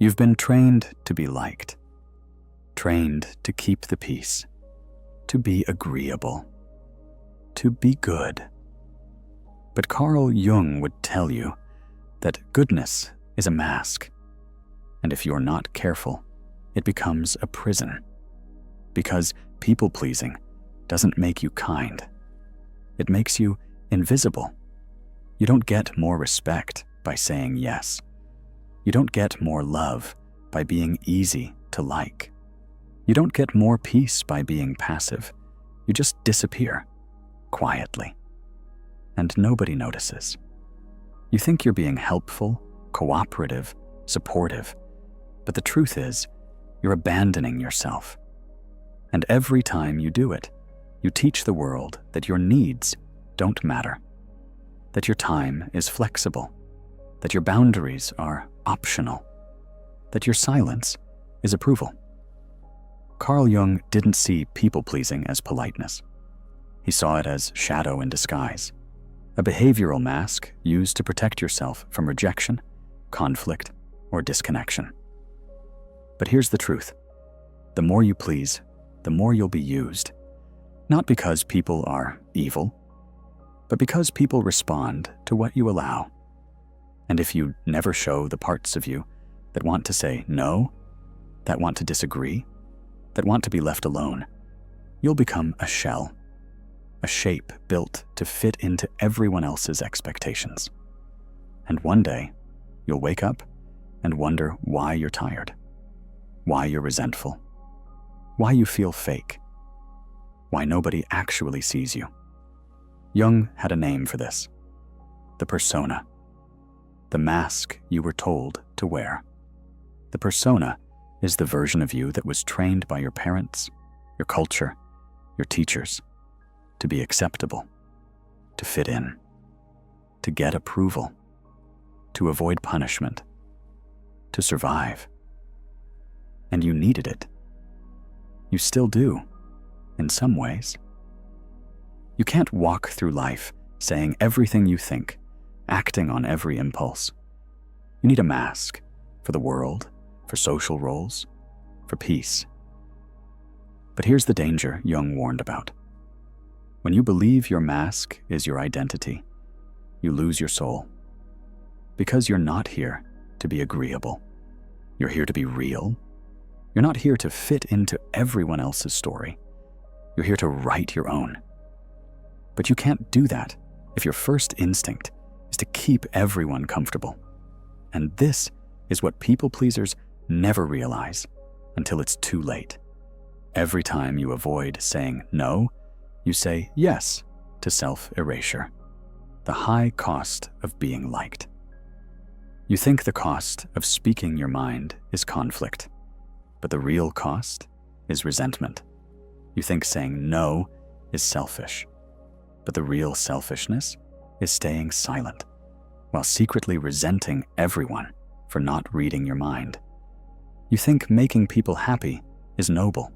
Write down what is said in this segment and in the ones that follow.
You've been trained to be liked, trained to keep the peace, to be agreeable, to be good. But Carl Jung would tell you that goodness is a mask, and if you're not careful, it becomes a prison. Because people-pleasing doesn't make you kind. It makes you invisible. You don't get more respect by saying yes. You don't get more love by being easy to like. You don't get more peace by being passive. You just disappear, quietly. And nobody notices. You think you're being helpful, cooperative, supportive, but the truth is, you're abandoning yourself. And every time you do it, you teach the world that your needs don't matter, that your time is flexible, that your boundaries are optional, that your silence is approval. Carl Jung didn't see people-pleasing as politeness. He saw it as shadow in disguise, a behavioral mask used to protect yourself from rejection, conflict, or disconnection. But here's the truth. The more you please, the more you'll be used. Not because people are evil, but because people respond to what you allow. And if you never show the parts of you that want to say no, that want to disagree, that want to be left alone, you'll become a shell, a shape built to fit into everyone else's expectations. And one day, you'll wake up and wonder why you're tired, why you're resentful, why you feel fake, why nobody actually sees you. Jung had a name for this: the persona, the mask you were told to wear. The persona is the version of you that was trained by your parents, your culture, your teachers, to be acceptable, to fit in, to get approval, to avoid punishment, to survive. And you needed it. You still do, in some ways. You can't walk through life saying everything you think, acting on every impulse. You need a mask for the world, for social roles, for peace. But here's the danger Jung warned about. When you believe your mask is your identity, you lose your soul. Because you're not here to be agreeable. You're here to be real. You're not here to fit into everyone else's story. You're here to write your own. But you can't do that if your first instinct is to keep everyone comfortable. And this is what people-pleasers never realize until it's too late. Every time you avoid saying no, you say yes to self-erasure, the high cost of being liked. You think the cost of speaking your mind is conflict, but the real cost is resentment. You think saying no is selfish, but the real selfishness is staying silent while secretly resenting everyone for not reading your mind. You think making people happy is noble,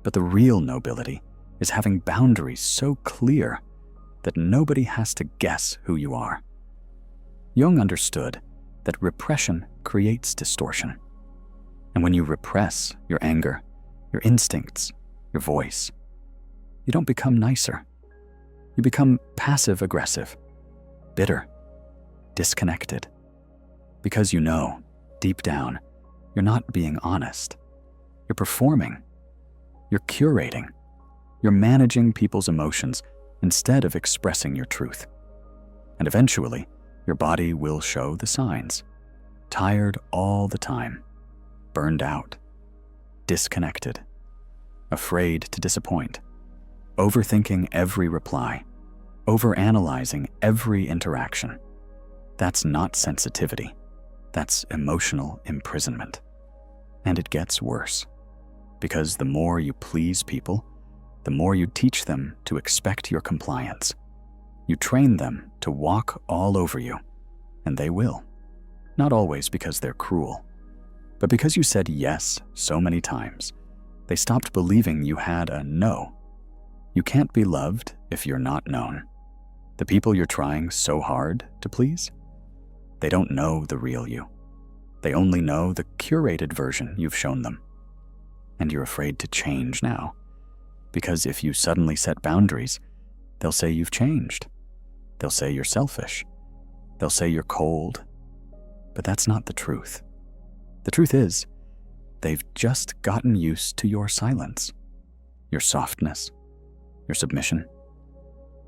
but the real nobility is having boundaries so clear that nobody has to guess who you are. Jung understood that repression creates distortion. And when you repress your anger, your instincts, your voice, you don't become nicer. You become passive-aggressive, bitter, disconnected. Because you know, deep down, you're not being honest. You're performing. You're curating. You're managing people's emotions instead of expressing your truth. And eventually, your body will show the signs. Tired all the time, burned out, disconnected, afraid to disappoint, overthinking every reply, overanalyzing every interaction. That's not sensitivity. That's emotional imprisonment. And it gets worse, because the more you please people, the more you teach them to expect your compliance. You train them to walk all over you, and they will. Not always because they're cruel, but because you said yes so many times, they stopped believing you had a no. You can't be loved if you're not known. The people you're trying so hard to please, they don't know the real you. They only know the curated version you've shown them. And you're afraid to change now, because if you suddenly set boundaries, they'll say you've changed. They'll say you're selfish. They'll say you're cold. But that's not the truth. The truth is, they've just gotten used to your silence, your softness, your submission.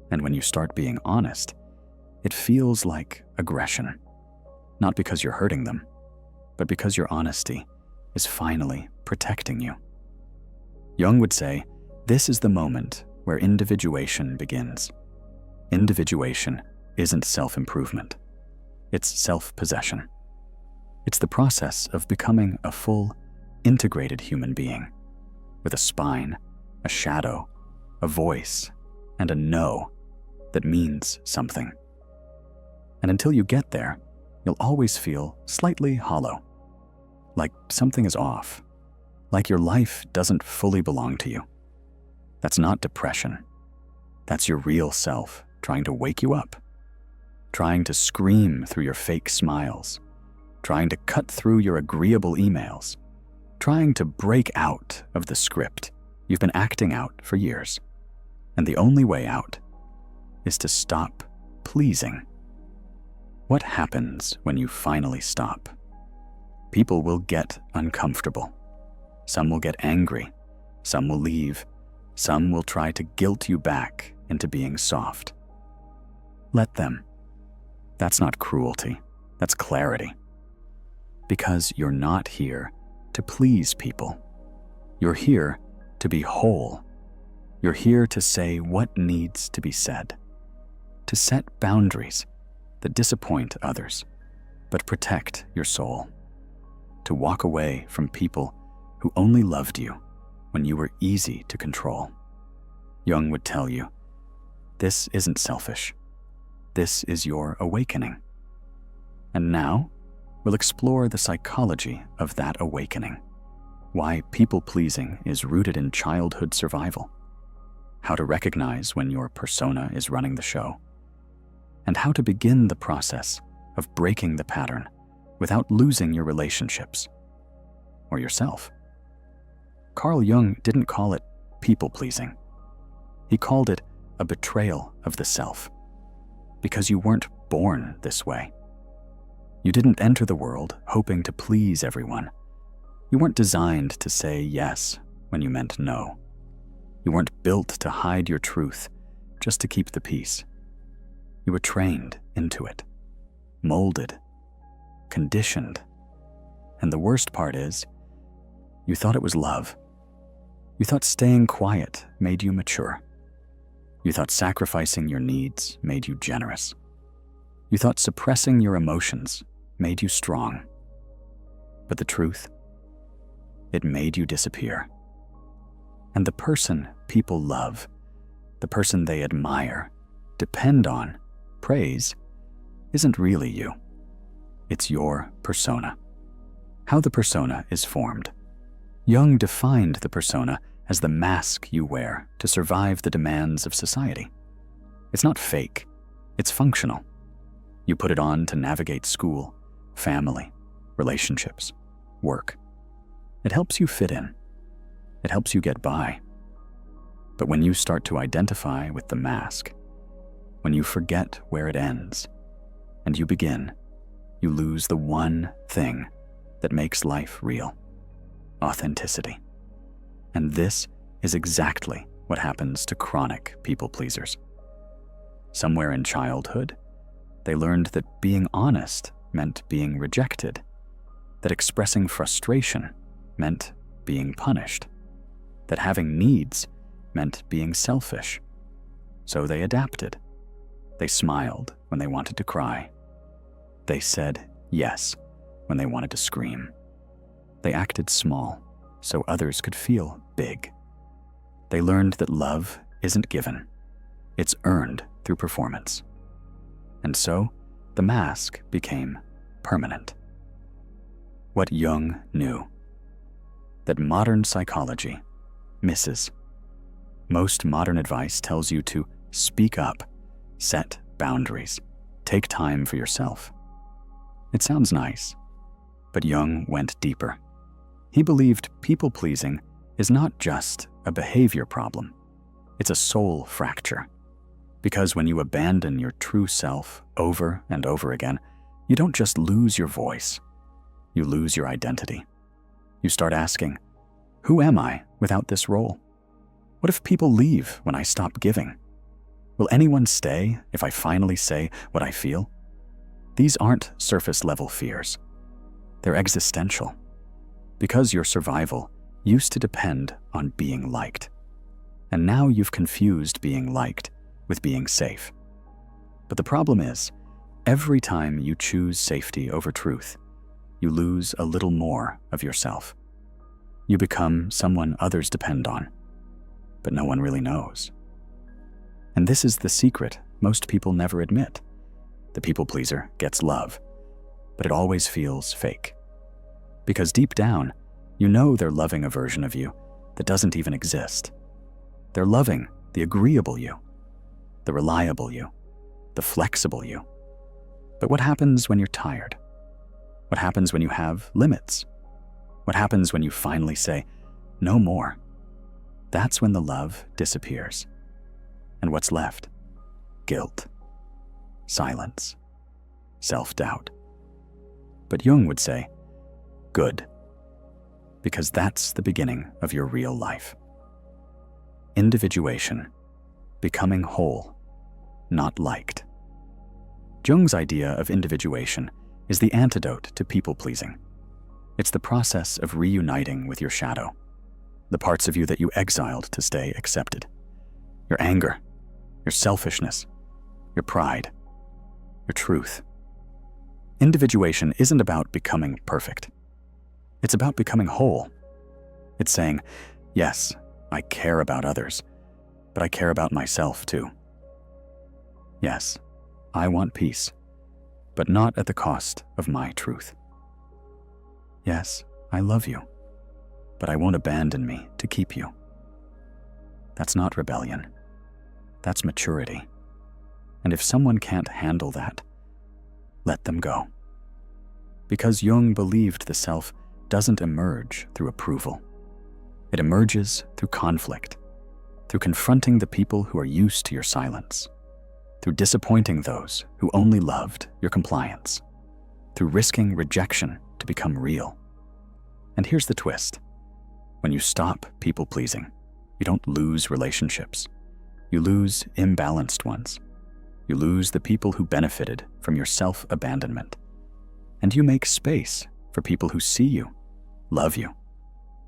And when you start being honest, it feels like aggression. Not because you're hurting them, but because your honesty is finally protecting you. Jung would say, this is the moment where individuation begins. Individuation isn't self-improvement. It's self-possession. It's the process of becoming a full, integrated human being, with a spine, a shadow, a voice, and a no that means something. And until you get there, you'll always feel slightly hollow, like something is off, like your life doesn't fully belong to you. That's not depression. That's your real self trying to wake you up, trying to scream through your fake smiles, trying to cut through your agreeable emails, trying to break out of the script you've been acting out for years. And the only way out is to stop pleasing. What happens when you finally stop? People will get uncomfortable. Some will get angry. Some will leave. Some will try to guilt you back into being soft. Let them. That's not cruelty. That's clarity. Because you're not here to please people. You're here to be whole. You're here to say what needs to be said. To set boundaries that disappoint others, but protect your soul. To walk away from people who only loved you when you were easy to control. Jung would tell you, this isn't selfish. This is your awakening. And now, we'll explore the psychology of that awakening. Why people-pleasing is rooted in childhood survival. How to recognize when your persona is running the show. And how to begin the process of breaking the pattern without losing your relationships or yourself. Carl Jung didn't call it people-pleasing. He called it a betrayal of the self, because you weren't born this way. You didn't enter the world hoping to please everyone. You weren't designed to say yes when you meant no. You weren't built to hide your truth just to keep the peace. You were trained into it, molded, conditioned. And the worst part is, you thought it was love. You thought staying quiet made you mature. You thought sacrificing your needs made you generous. You thought suppressing your emotions made you strong. But the truth, it made you disappear. And the person people love, the person they admire, depend on, praise, isn't really you. It's your persona. How the persona is formed. Jung defined the persona as the mask you wear to survive the demands of society. It's not fake, it's functional. You put it on to navigate school, family, relationships, work. It helps you fit in. It helps you get by. But when you start to identify with the mask, when you forget where it ends, and you begin, you lose the one thing that makes life real: authenticity. And this is exactly what happens to chronic people-pleasers. Somewhere in childhood, they learned that being honest meant being rejected, that expressing frustration meant being punished, that having needs meant being selfish. So they adapted. They smiled when they wanted to cry. They said yes when they wanted to scream. They acted small so others could feel big. They learned that love isn't given. It's earned through performance. And so, the mask became permanent. What Jung knew, that modern psychology misses. Most modern advice tells you to speak up, set boundaries, take time for yourself. It sounds nice, But Jung went deeper. He believed people-pleasing is not just a behavior problem. It's a soul fracture. Because when you abandon your true self over and over again, you don't just lose your voice, you lose your identity. You start asking, who am I without this role? What if people leave when I stop giving? Will anyone stay if I finally say what I feel? These aren't surface-level fears. They're existential. Because your survival used to depend on being liked. And now you've confused being liked with being safe. But the problem is, every time you choose safety over truth, you lose a little more of yourself. You become someone others depend on, but no one really knows. And this is the secret most people never admit. The people pleaser gets love, but it always feels fake. Because deep down, you know they're loving a version of you that doesn't even exist. They're loving the agreeable you, the reliable you, the flexible you. But what happens when you're tired? What happens when you have limits? What happens when you finally say, no more? That's when the love disappears. And what's left? Guilt, silence, self-doubt. But Jung would say, good, because that's the beginning of your real life. Individuation, becoming whole, not liked. Jung's idea of individuation is the antidote to people-pleasing. It's the process of reuniting with your shadow, the parts of you that you exiled to stay accepted. Your anger, your selfishness, your pride, your truth. Individuation isn't about becoming perfect. It's about becoming whole. It's saying, yes, I care about others, but I care about myself too. Yes, I want peace, but not at the cost of my truth. Yes, I love you, but I won't abandon me to keep you. That's not rebellion. That's maturity. And if someone can't handle that, let them go. Because Jung believed the self doesn't emerge through approval. It emerges through conflict, through confronting the people who are used to your silence, through disappointing those who only loved your compliance, through risking rejection to become real. And here's the twist. When you stop people-pleasing, you don't lose relationships. You lose imbalanced ones. You lose the people who benefited from your self-abandonment. And you make space for people who see you, love you,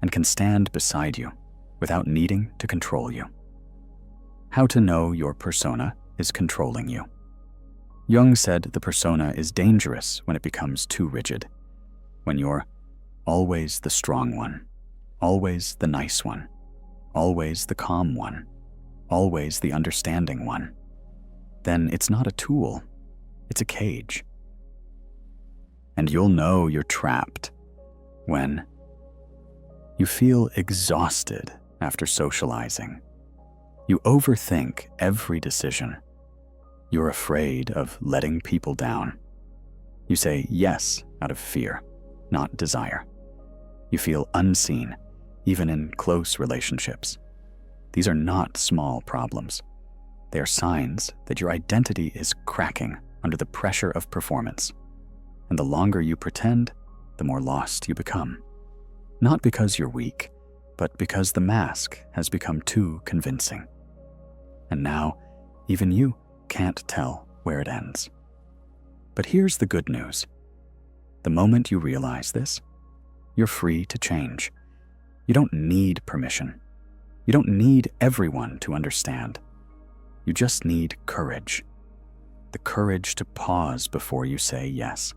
and can stand beside you without needing to control you. How to know your persona is controlling you. Jung said the persona is dangerous when it becomes too rigid, when you're always the strong one, always the nice one, always the calm one, always the understanding one. Then it's not a tool, it's a cage. And you'll know you're trapped when you feel exhausted after socializing. You overthink every decision. You're afraid of letting people down. You say yes out of fear, not desire. You feel unseen, even in close relationships. These are not small problems. They are signs that your identity is cracking under the pressure of performance. And the longer you pretend, the more lost you become. Not because you're weak, but because the mask has become too convincing. And now, even you can't tell where it ends. But here's the good news. The moment you realize this, you're free to change. You don't need permission. You don't need everyone to understand. You just need courage. The courage to pause before you say yes.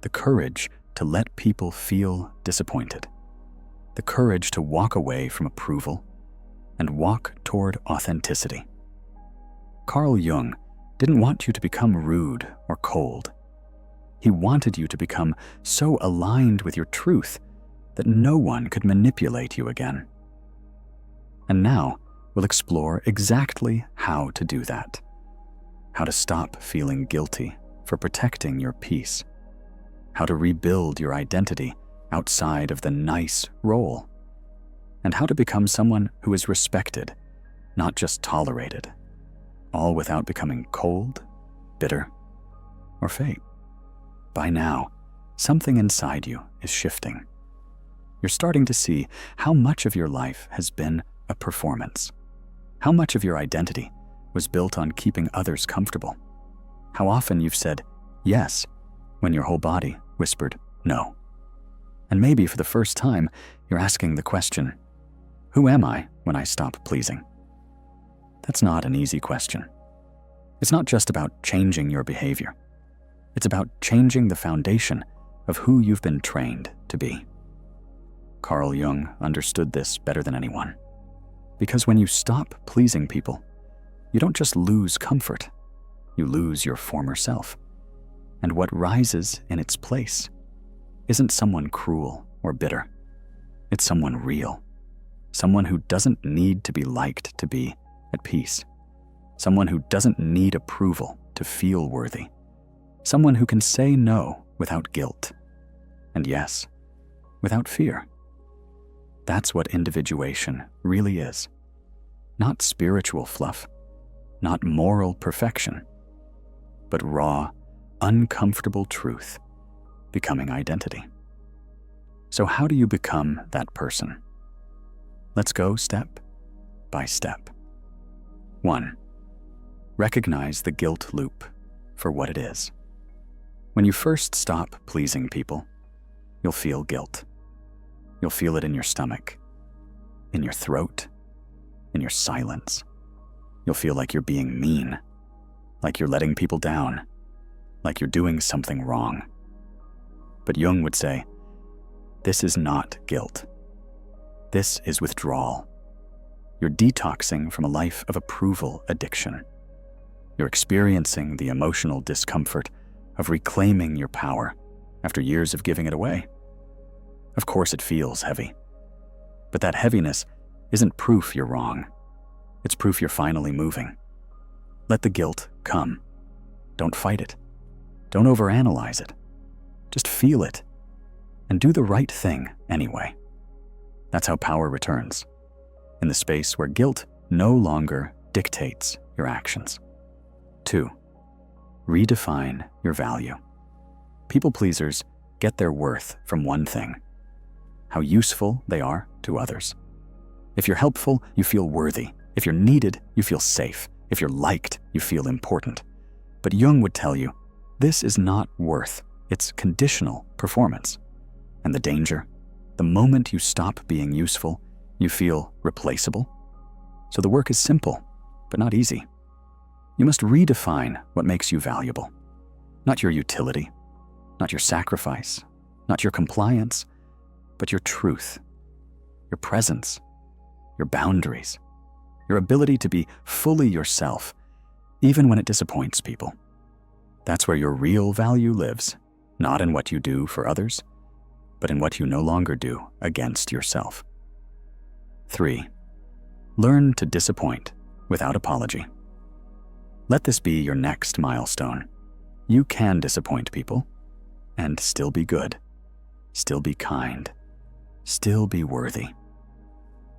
The courage to let people feel disappointed. The courage to walk away from approval and walk toward authenticity. Carl Jung didn't want you to become rude or cold. He wanted you to become so aligned with your truth that no one could manipulate you again. And now we'll explore exactly how to do that. How to stop feeling guilty for protecting your peace. how to rebuild your identity outside of the nice role, and how to become someone who is respected, not just tolerated, all without becoming cold, bitter, or fake. By now, something inside you is shifting. You're starting to see how much of your life has been a performance, how much of your identity was built on keeping others comfortable, how often you've said yes when your whole body whispered no. And maybe for the first time, you're asking the question, who am I when I stop pleasing? That's not an easy question. It's not just about changing your behavior. It's about changing the foundation of who you've been trained to be. Carl Jung understood this better than anyone. Because when you stop pleasing people, you don't just lose comfort, you lose your former self. And what rises in its place isn't someone cruel or bitter. It's someone real. Someone who doesn't need to be liked to be at peace. Someone who doesn't need approval to feel worthy. Someone who can say no without guilt. And yes, without fear. That's what individuation really is. Not spiritual fluff, not moral perfection, but raw, uncomfortable truth becoming identity. So how do you become that person? Let's go step by step. 1. Recognize the guilt loop for what it is. When you first stop pleasing people, you'll feel guilt. You'll feel it in your stomach, in your throat, in your silence. You'll feel like you're being mean, like you're letting people down, like you're doing something wrong. But Jung would say, this is not guilt. This is withdrawal. You're detoxing from a life of approval addiction. You're experiencing the emotional discomfort of reclaiming your power after years of giving it away. Of course it feels heavy, but that heaviness isn't proof you're wrong. It's proof you're finally moving. Let the guilt come. Don't fight it. Don't overanalyze it. Just feel it and do the right thing anyway. That's how power returns, in the space where guilt no longer dictates your actions. 2. Redefine your value. People pleasers get their worth from one thing: how useful they are to others. If you're helpful, you feel worthy. If you're needed, you feel safe. If you're liked, you feel important. But Jung would tell you, this is not worth. It's conditional performance. And the danger? The moment you stop being useful, you feel replaceable. So the work is simple, but not easy. You must redefine what makes you valuable. Not your utility, not your sacrifice, not your compliance, but your truth, your presence, your boundaries, your ability to be fully yourself, even when it disappoints people. That's where your real value lives, not in what you do for others, but in what you no longer do against yourself. 3. Learn to disappoint without apology. Let this be your next milestone. You can disappoint people and still be good, still be kind, still be worthy.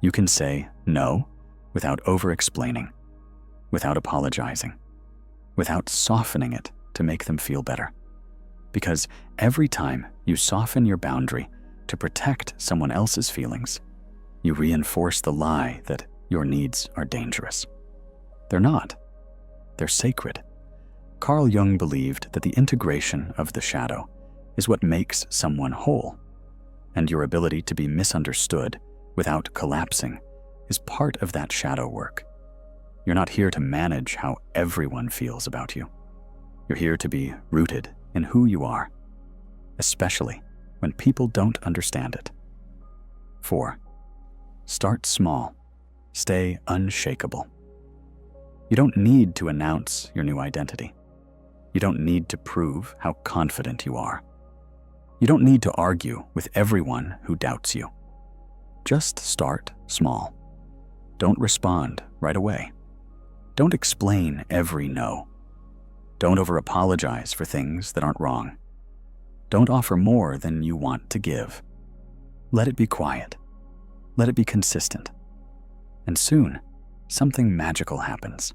You can say no without over-explaining, without apologizing, without softening it to make them feel better. Because every time you soften your boundary to protect someone else's feelings, you reinforce the lie that your needs are dangerous. They're not. They're sacred. Carl Jung believed that the integration of the shadow is what makes someone whole, and your ability to be misunderstood without collapsing is part of that shadow work. You're not here to manage how everyone feels about you. You're here to be rooted in who you are, especially when people don't understand it. 4. Start small. Stay unshakable. You don't need to announce your new identity. You don't need to prove how confident you are. You don't need to argue with everyone who doubts you. Just start small. Don't respond right away. Don't explain every no. Don't over-apologize for things that aren't wrong. Don't offer more than you want to give. Let it be quiet. Let it be consistent. And soon, something magical happens.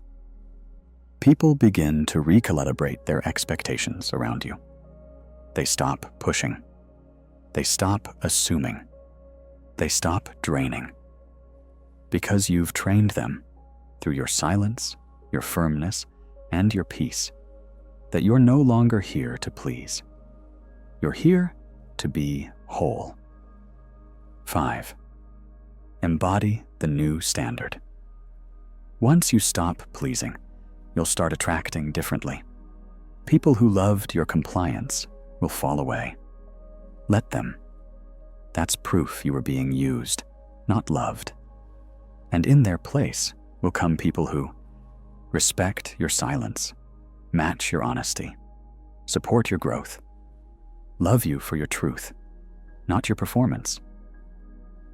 People begin to recalibrate their expectations around you. They stop pushing. They stop assuming. They stop draining. Because you've trained them through your silence, your firmness, and your peace, that you're no longer here to please. You're here to be whole. 5. Embody the new standard. Once you stop pleasing, you'll start attracting differently. People who loved your compliance will fall away. Let them. That's proof you were being used, not loved. And in their place will come people who respect your silence, match your honesty, support your growth, love you for your truth, not your performance.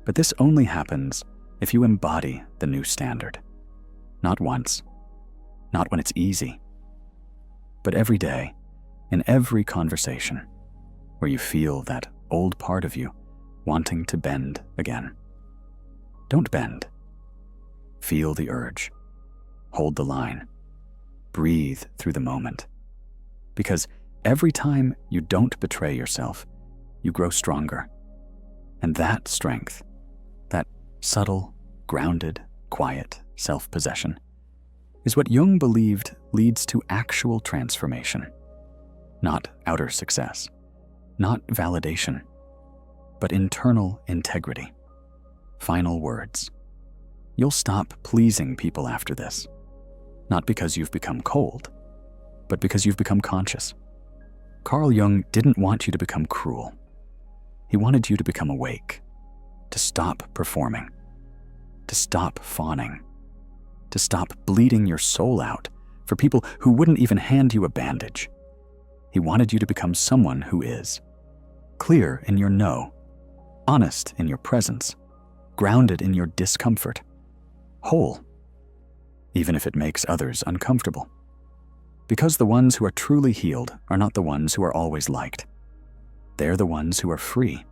But this only happens if you embody the new standard. Not once, not when it's easy, but every day, in every conversation, where you feel that old part of you wanting to bend again. Don't bend. Feel the urge. Hold the line. Breathe through the moment. Because every time you don't betray yourself, you grow stronger. And that strength, that subtle, grounded, quiet self-possession, is what Jung believed leads to actual transformation. Not outer success, not validation, but internal integrity. Final words. You'll stop pleasing people after this, not because you've become cold, but because you've become conscious. Carl Jung didn't want you to become cruel. He wanted you to become awake, to stop performing, to stop fawning, to stop bleeding your soul out for people who wouldn't even hand you a bandage. He wanted you to become someone who is clear in your no, honest in your presence, grounded in your discomfort, whole, even if it makes others uncomfortable. Because the ones who are truly healed are not the ones who are always liked. They're the ones who are free,